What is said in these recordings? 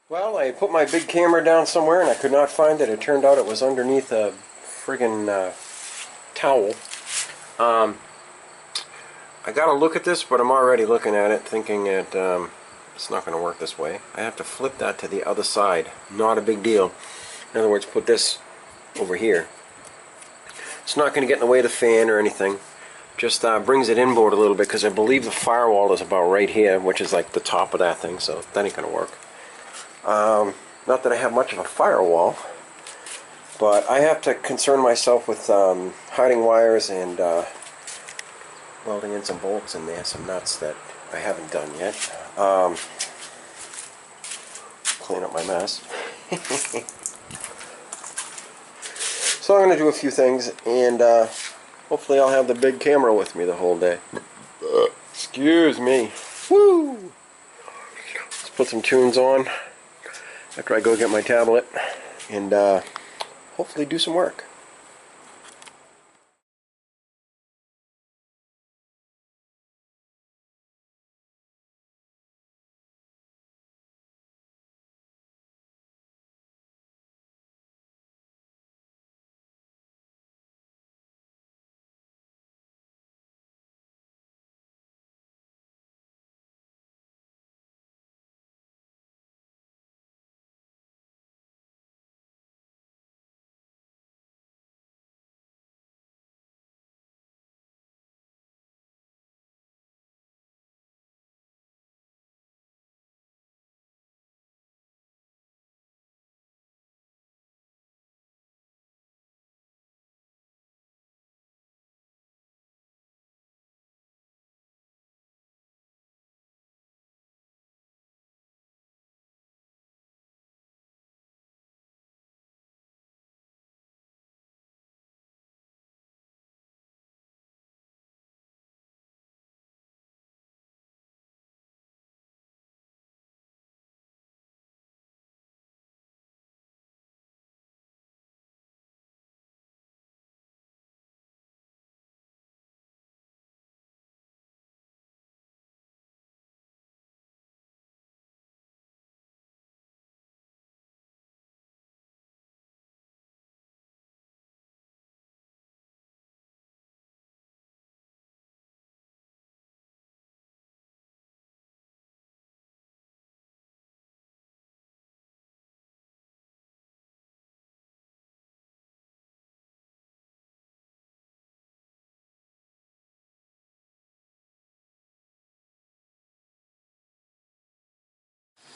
Well, I put my big camera down somewhere and I could not find it. It turned out it was underneath a friggin' towel. I gotta look at this, but I'm already looking at it thinking that it's not going to work this way. I have to flip that to the other side. Not a big deal. In other words, put this over here. It's not going to get in the way of the fan or anything. Just brings it inboard a little bit because I believe the firewall is about right here, which is like the top of that thing, so that ain't going to work. Not that I have much of a firewall, but I have to concern myself with hiding wires and welding in some bolts in there, some nuts that I haven't done yet. Clean up my mess. So I'm going to do a few things, and hopefully I'll have the big camera with me the whole day. Excuse me. Woo! Let's put some tunes on after I go get my tablet and hopefully do some work.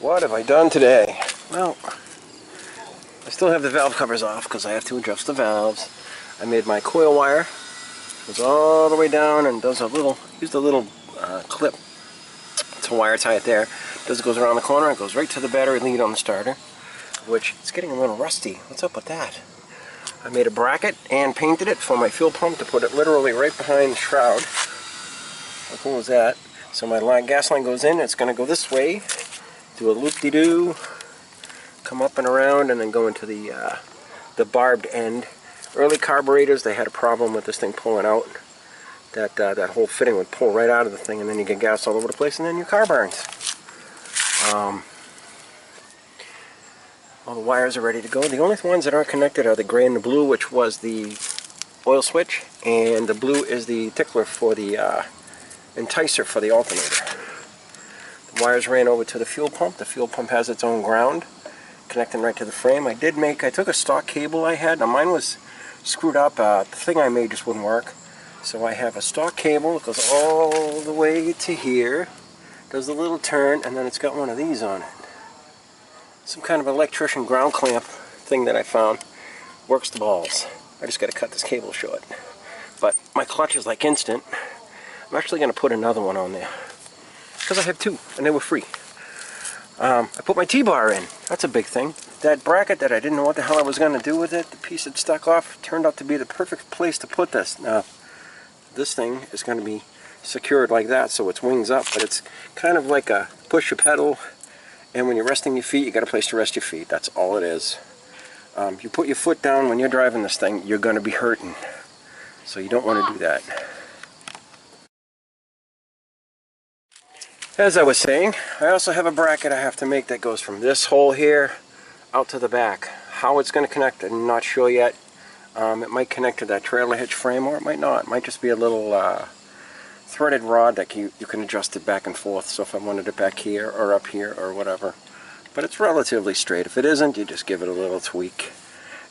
What have I done today? Well, I still have the valve covers off because I have to adjust the valves. I made my coil wire. Goes all the way down and does used a little clip to wire tie it there. Goes around the corner and goes right to the battery lead on the starter, which is getting a little rusty. What's up with that? I made a bracket and painted it for my fuel pump to put it literally right behind the shroud. How cool is that? So my gas line goes in, it's going to go this way, do a loop-de-doo, come up and around, and then go into the barbed end. Early carburetors, they had a problem with this thing pulling out. That whole fitting would pull right out of the thing, and then you get gas all over the place, and then your car burns. All the wires are ready to go. The only ones that aren't connected are the gray and the blue, which was the oil switch, and the blue is the tickler for the enticer for the alternator. The wires ran over to the fuel pump. The fuel pump has its own ground, connecting right to the frame. I took a stock cable I had. Now mine was screwed up. The thing I made just wouldn't work. So I have a stock cable that goes all the way to here, does a little turn, and then it's got one of these on it. Some kind of electrician ground clamp thing that I found. Works the balls. I just got to cut this cable short. But my clutch is like instant. I'm actually going to put another one on there, because I have two, and they were free. I put my T-bar in. That's a big thing. That bracket that I didn't know what the hell I was going to do with it, the piece that stuck off, turned out to be the perfect place to put this. Now, this thing is going to be secured like that, so it's wings up, but it's kind of like a push a pedal, and when you're resting your feet, you got a place to rest your feet. That's all it is. You put your foot down when you're driving this thing, you're going to be hurting. So you don't want to do that. As I was saying, I also have a bracket I have to make that goes from this hole here out to the back. How it's going to connect, I'm not sure yet. It might connect to that trailer hitch frame, or it might not. It might just be a little threaded rod that you can adjust it back and forth. So if I wanted it back here or up here or whatever. But it's relatively straight. If it isn't, you just give it a little tweak.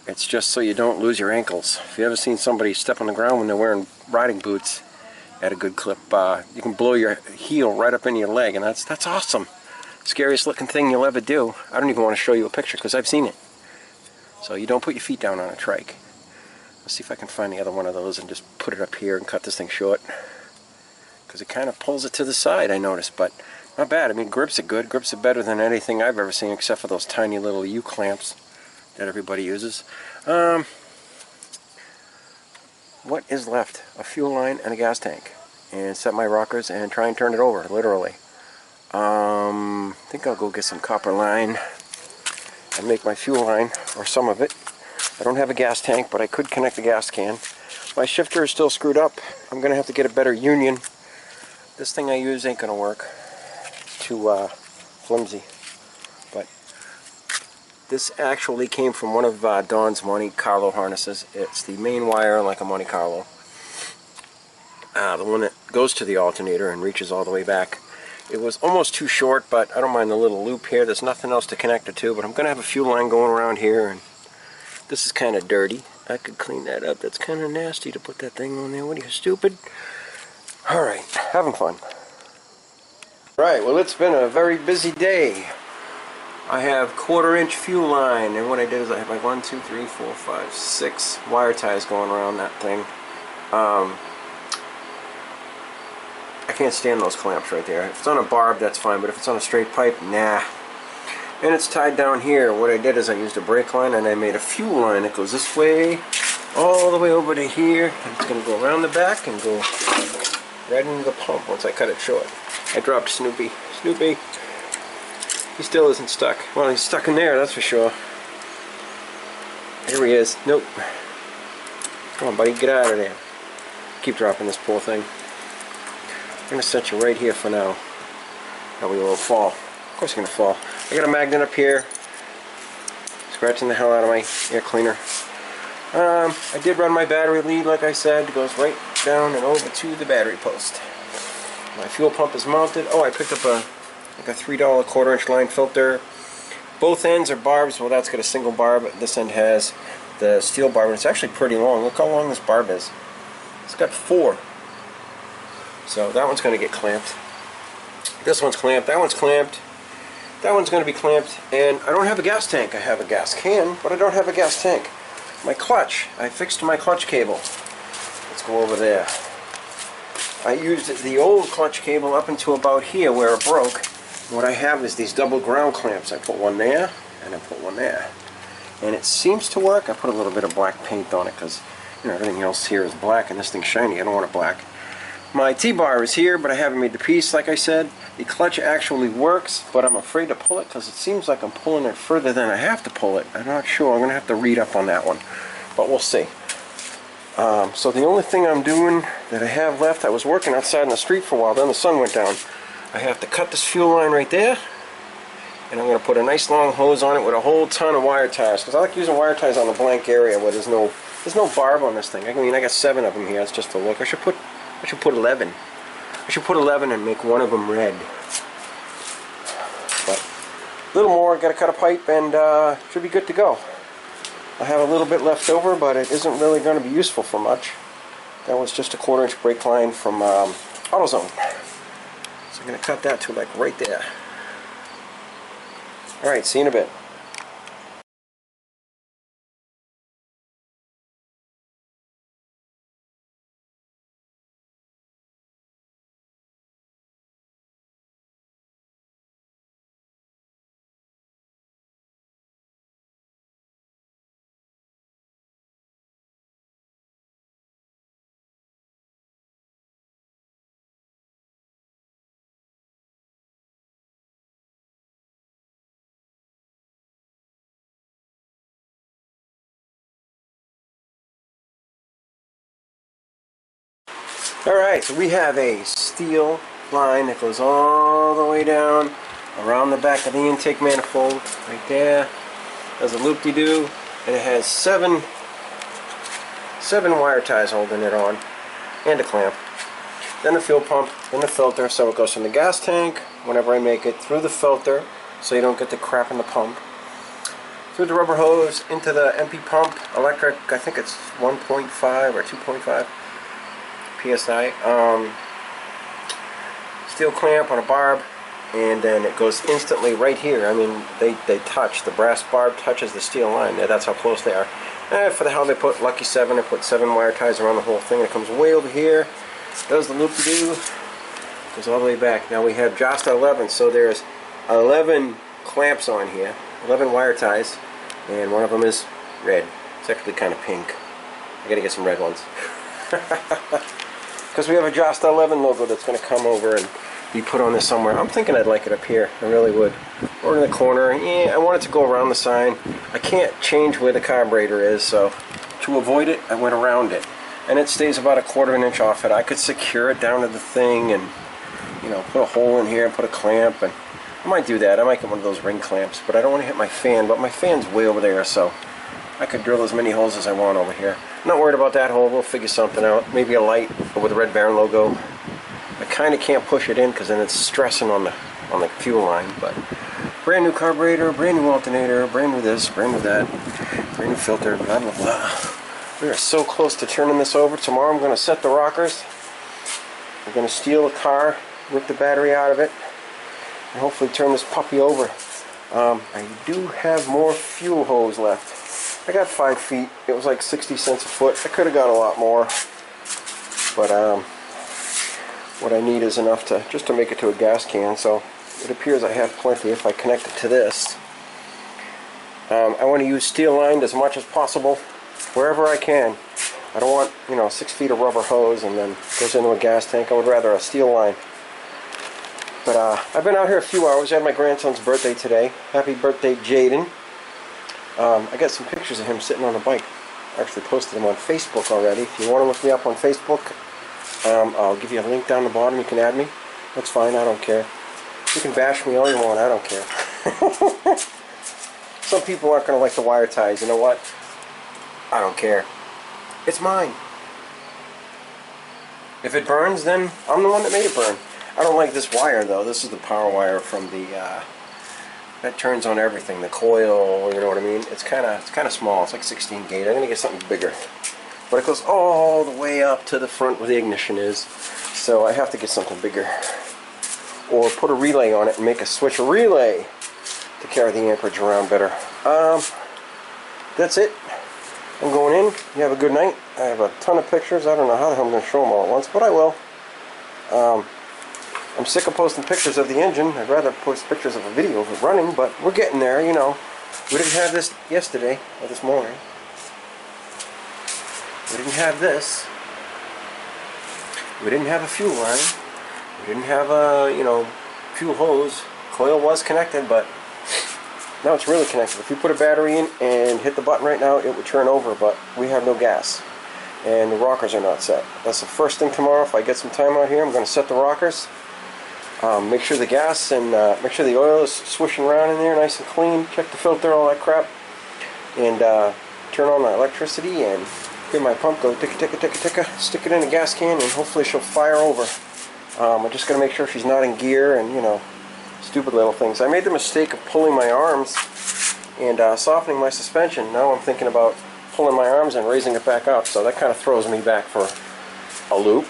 It's just so you don't lose your ankles. If you ever seen somebody step on the ground when they're wearing riding boots at a good clip, you can blow your heel right up in your leg, and that's awesome. Scariest looking thing you'll ever do. I don't even want to show you a picture because I've seen it. So you don't put your feet down on a trike. Let's see if I can find the other one of those and just put it up here and cut this thing short. Because it kind of pulls it to the side, I noticed, but not bad. I mean, grips are good. Grips are better than anything I've ever seen, except for those tiny little U-clamps that everybody uses. What is left? A fuel line and a gas tank. And set my rockers and try and turn it over, literally. I think I'll go get some copper line and make my fuel line, or some of it. I don't have a gas tank, but I could connect the gas can. My shifter is still screwed up. I'm going to have to get a better union. This thing I use ain't going to work. Too flimsy. But this actually came from one of Don's Monte Carlo harnesses. It's the main wire like a Monte Carlo. The one that goes to the alternator and reaches all the way back. It was almost too short, but I don't mind the little loop here. There's nothing else to connect it to, but I'm going to have a fuel line going around here, and this is kind of dirty. I could clean that up. That's kind of nasty to put that thing on there. What are you, stupid? Alright, having fun. Right, well, it's been a very busy day. I have 1/4-inch fuel line, and what I did is I have like 1, 2, 3, 4, 5, 6 wire ties going around that thing. I can't stand those clamps right there. If it's on a barb, that's fine, but if it's on a straight pipe, nah. And it's tied down here. What I did is I used a brake line and I made a fuel line that goes this way, all the way over to here. And it's going to go around the back and go right into the pump once I cut it short. I dropped Snoopy. Snoopy, he still isn't stuck. Well, he's stuck in there, that's for sure. Here he is. Nope. Come on, buddy, get out of there. Keep dropping this poor thing. I'm going to set you right here for now. That way you won't fall. Of course you're going to fall. I got a magnet up here. Scratching the hell out of my air cleaner. I did run my battery lead, like I said. It goes right down and over to the battery post. My fuel pump is mounted. Oh, I picked up a $3 1/4-inch line filter. Both ends are barbs. Well, that's got a single barb. This end has the steel barb, and it's actually pretty long. Look how long this barb is. It's got 4. So that one's going to get clamped. This one's clamped. That one's clamped. That one's going to be clamped. And I don't have a gas tank. I have a gas can, but I don't have a gas tank. My clutch. I fixed my clutch cable. Let's go over there. I used the old clutch cable up into about here where it broke. What I have is these double ground clamps. I put one there and I put one there. And it seems to work. I put a little bit of black paint on it because, you know, everything else here is black and this thing's shiny. I don't want it black. My T-bar is here, but I haven't made the piece, like I said. The clutch actually works, but I'm afraid to pull it because it seems like I'm pulling it further than I have to pull it. I'm not sure. I'm going to have to read up on that one, but we'll see. So the only thing I'm doing that I have left, I was working outside in the street for a while, then the sun went down. I have to cut this fuel line right there, and I'm going to put a nice long hose on it with a whole ton of wire ties, because I like using wire ties on the blank area where there's no barb on this thing. I mean, I got 7 of them here. It's just a look. I should put 11. I should put 11 and make one of them red. But a little more, got to cut a pipe, and should be good to go. I have a little bit left over, but it isn't really going to be useful for much. That was just a 1/4-inch brake line from AutoZone. So I'm going to cut that to like right there. Alright, see you in a bit. Alright, so we have a steel line that goes all all the way down around the back of the intake manifold, right there. Does a loop-de-doo, and it has seven wire ties holding it on, and a clamp. Then the fuel pump, then the filter, so it goes from the gas tank, whenever I make it, through the filter, so you don't get the crap in the pump, through the rubber hose, into the empty pump, electric, I think it's 1.5 or 2.5 PSI, steel clamp on a barb, and then it goes instantly right here. I mean, they touch, the brass barb touches the steel line, that's how close they are. And for the hell they put Lucky 7, they put 7 wire ties around the whole thing, and it comes way over here, does the loop-de-doo, goes all the way back. Now we have just 11, so there's 11 clamps on here, 11 wire ties, and one of them is red. It's actually kind of pink. I gotta get some red ones. Because we have a Just 11 logo that's going to come over and be put on this somewhere. I'm thinking I'd like it up here. I really would. Or in the corner. Yeah, I want it to go around the sign. I can't change where the carburetor is, so to avoid it, I went around it. And it stays about 1/4 inch off it. I could secure it down to the thing and, you know, put a hole in here and put a clamp. And I might do that. I might get one of those ring clamps, but I don't want to hit my fan. But my fan's way over there, so I could drill as many holes as I want over here. I'm not worried about that hole. We'll figure something out. Maybe a light with a Red Baron logo. I kind of can't push it in because then it's stressing on the fuel line. But brand new carburetor, brand new alternator, brand new this, brand new that, brand new filter, blah blah blah. We are so close to turning this over. Tomorrow I'm going to set the rockers. I'm going to steal a car, rip the battery out of it, and hopefully turn this puppy over. I do have more fuel hose left. I got 5 feet. It was like 60 cents a foot. I could have got a lot more, but what I need is enough to just to make it to a gas can. So it appears I have plenty if I connect it to this. I want to use steel lined as much as possible wherever I can. I don't want, you know, 6 feet of rubber hose and then goes into a gas tank. I would rather a steel line. But I've been out here a few hours. I had my grandson's birthday today. Happy birthday, Jaden. I got some pictures of him sitting on a bike. I actually posted them on Facebook already. If you want to look me up on Facebook, I'll give you a link down the bottom. You can add me. That's fine. I don't care. You can bash me all you want. I don't care. Some people aren't going to like the wire ties. You know what? I don't care. It's mine. If it burns, then I'm the one that made it burn. I don't like this wire, though. This is the power wire from the that turns on everything, the coil, you know what I mean? It's kind of small. It's like 16 gauge. I'm gonna get something bigger, but it goes all the way up to the front where the ignition is, so I have to get something bigger, or put a relay on it and make a switch relay to carry the amperage around better. That's it. I'm going in. You have a good night. I have a ton of pictures. I don't know how the hell I'm going to show them all at once, but I will. I'm sick of posting pictures of the engine. I'd rather post pictures of a video of it running, but we're getting there, you know. We didn't have this yesterday, or this morning. We didn't have this. We didn't have a fuel line. We didn't have a, you know, fuel hose. Coil was connected, but now it's really connected. If you put a battery in and hit the button right now, it would turn over, but we have no gas. And the rockers are not set. That's the first thing tomorrow. If I get some time out here, I'm going to set the rockers. Make sure the gas and make sure the oil is swishing around in there nice and clean. Check the filter, all that crap. And turn on the electricity and get my pump, go ticka ticka ticka ticka, stick it in a gas can, and hopefully she'll fire over. I'm just going to make sure she's not in gear and, you know, stupid little things. I made the mistake of pulling my arms and softening my suspension. Now I'm thinking about pulling my arms and raising it back up, so that kind of throws me back for a loop.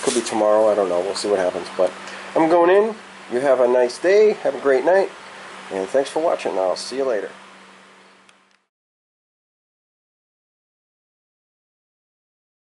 Could be tomorrow, I don't know, we'll see what happens. But I'm going in. You have a nice day, have a great night, and thanks for watching. I'll see you later.